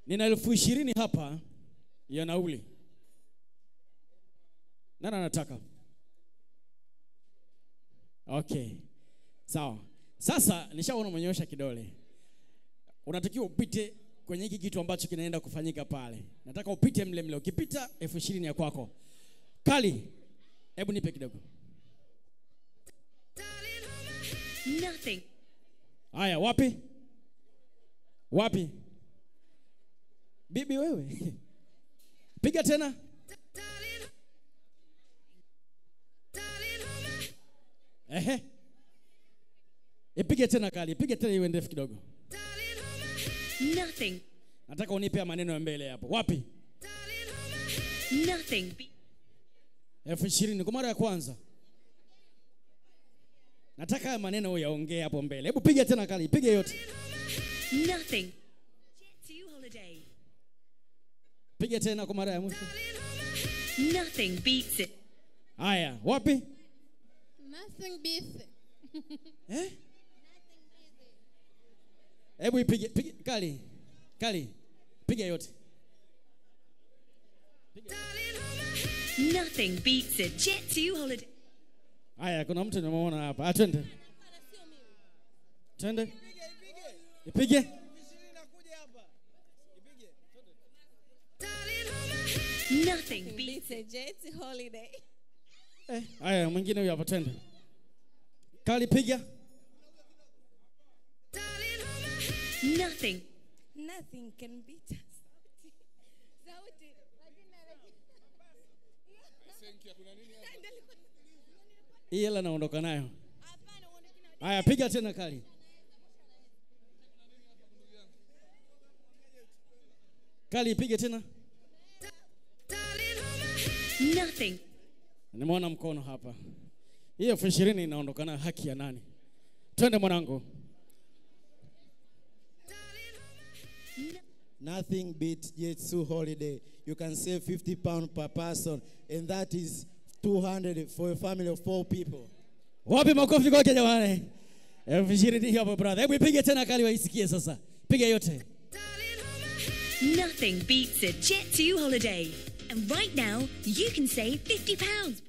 Nina 20,000 hapa ya nauli. Nani anataka? Okay. Sawa. Sasa nishaona umenyosha kidole. Unatakiwa upite kwenye hiki kitu ambacho kinaenda kufanyika pale. Nataka upite mle. Ukipita 20,000 ya kwako. Kali. Hebu nipe kidogo. Nothing. Haya, wapi? Wapi? Bibi wewe. Piga tena. Ehe. Ipige tena Kali, ipige tena iwe ndefu kidogo. Nothing. Nataka unipe maneno ya mbele hapo. Wapi? Nothing. 20,000 kwa mara ya kwanza. Nataka haya maneno uyaongee hapo mbele. Hebu piga tena Kali, ipige yote. Nothing. Jet to holiday. Piga tena kwa mara ya mwisho. Nothing beats it. Haya, wapi? Nothing beats it. Eh? Hebu ipige Kali. Kali. Piga yote. Nothing beats a jet to holiday. Haya, kuna mtu nimeona hapa. Atende. Twende. Ipige. Nothing beats a jet to holiday. Haya, mwingine huyu hapa, twende. Kali, piga. Nothing. Nothing can beat us. Hii hela naondoka nayo. Haya, piga tena Kali. Kali, piga tena. Nothing. Nimeona mkono hapa. Hiyo 20,000 inaondoka nayo, haki ya nani? Twende mwanangu. Nothing beats Jetsu holiday. You can save £50 per person, and that is 200 for a family of 4 people. Wapi makofi kwake jamani? 20,000 hapo brother. Hebu ipige tena Kali waisikie sasa. Piga yote. Nothing beats a jet to holiday. And right now, you can save £50.